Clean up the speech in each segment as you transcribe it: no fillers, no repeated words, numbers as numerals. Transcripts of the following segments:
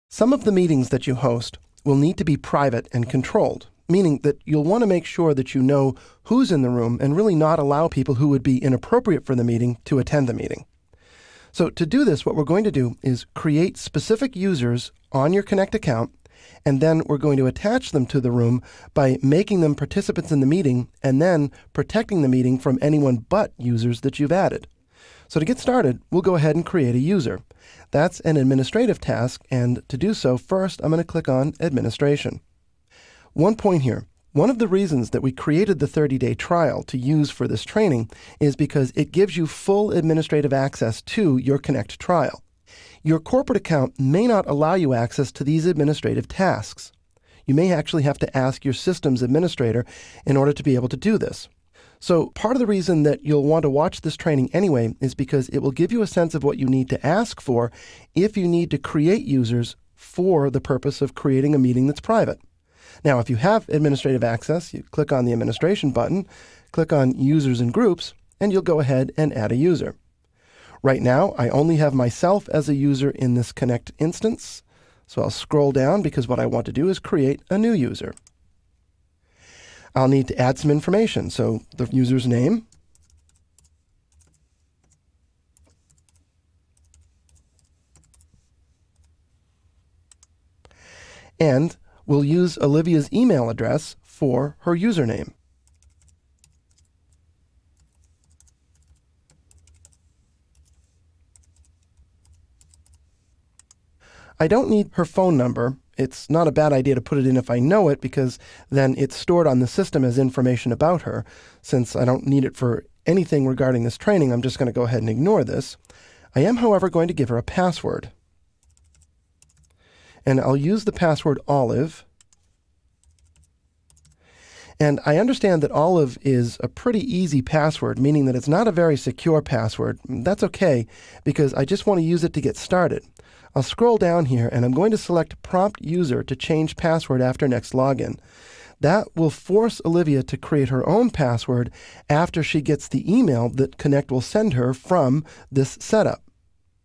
Some of the meetings that you host will need to be private and controlled, meaning that you'll want to make sure that you know who's in the room and really not allow people who would be inappropriate for the meeting to attend the meeting. So to do this, what we're going to do is create specific users on your Connect account, and then we're going to attach them to the room by making them participants in the meeting and then protecting the meeting from anyone but users that you've added. So to get started, we'll go ahead and create a user. That's an administrative task, and to do so, first I'm going to click on Administration. One point here. One of the reasons that we created the 30-day trial to use for this training is because it gives you full administrative access to your Connect trial. Your corporate account may not allow you access to these administrative tasks. You may actually have to ask your systems administrator in order to be able to do this. So part of the reason that you'll want to watch this training anyway is because it will give you a sense of what you need to ask for if you need to create users for the purpose of creating a meeting that's private. Now, if you have administrative access, you click on the Administration button, click on Users and Groups, and you'll go ahead and add a user. Right now, I only have myself as a user in this Connect instance, so I'll scroll down because what I want to do is create a new user. I'll need to add some information, so the user's name, and we'll use Olivia's email address for her username. I don't need her phone number. It's not a bad idea to put it in if I know it, because then it's stored on the system as information about her. Since I don't need it for anything regarding this training, I'm just going to go ahead and ignore this. I am, however, going to give her a password. And I'll use the password Olive. And I understand that Olive is a pretty easy password, meaning that it's not a very secure password. That's okay, because I just want to use it to get started. I'll scroll down here and I'm going to select Prompt User to change password after next login. That will force Olivia to create her own password after she gets the email that Connect will send her from this setup.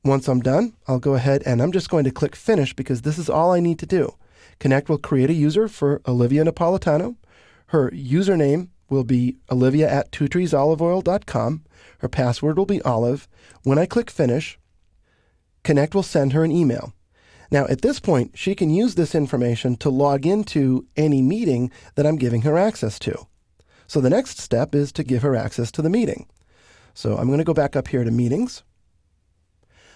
Once I'm done, I'll go ahead and I'm just going to click Finish because this is all I need to do. Connect will create a user for Olivia Napolitano. Her username will be olivia@twotreesoliveoil.com. Her password will be Olive. When I click Finish, Connect will send her an email. Now, at this point, she can use this information to log into any meeting that I'm giving her access to. So the next step is to give her access to the meeting. So I'm going to go back up here to Meetings.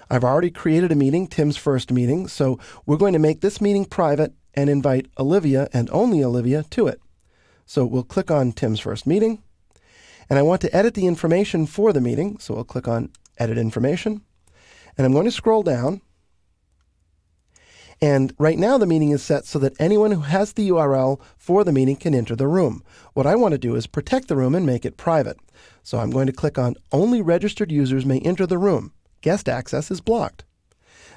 I've already created a meeting, Tim's first meeting, so we're going to make this meeting private and invite Olivia and only Olivia to it. So we'll click on Tim's first meeting, and I want to edit the information for the meeting, so we'll click on Edit Information. And I'm going to scroll down. And right now the meeting is set so that anyone who has the URL for the meeting can enter the room. What I want to do is protect the room and make it private. So I'm going to click on Only Registered Users May Enter the Room. Guest access is blocked.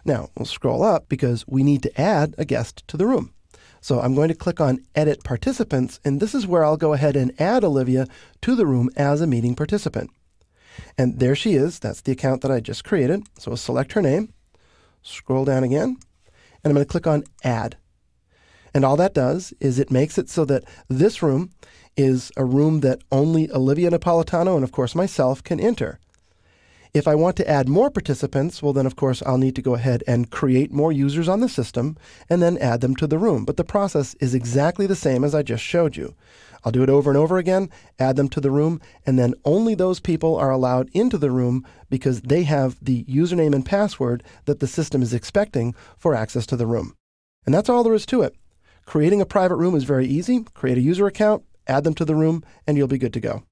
Now we'll scroll up because we need to add a guest to the room. So I'm going to click on Edit Participants, and this is where I'll go ahead and add Olivia to the room as a meeting participant. And there she is. That's the account that I just created. So we'll select her name, scroll down again, and I'm going to click on Add. And all that does is it makes it so that this room is a room that only Olivia Napolitano and, of course, myself can enter. If I want to add more participants, well then, of course, I'll need to go ahead and create more users on the system and then add them to the room. But the process is exactly the same as I just showed you. I'll do it over and over again, add them to the room, and then only those people are allowed into the room because they have the username and password that the system is expecting for access to the room. And that's all there is to it. Creating a private room is very easy. Create a user account, add them to the room, and you'll be good to go.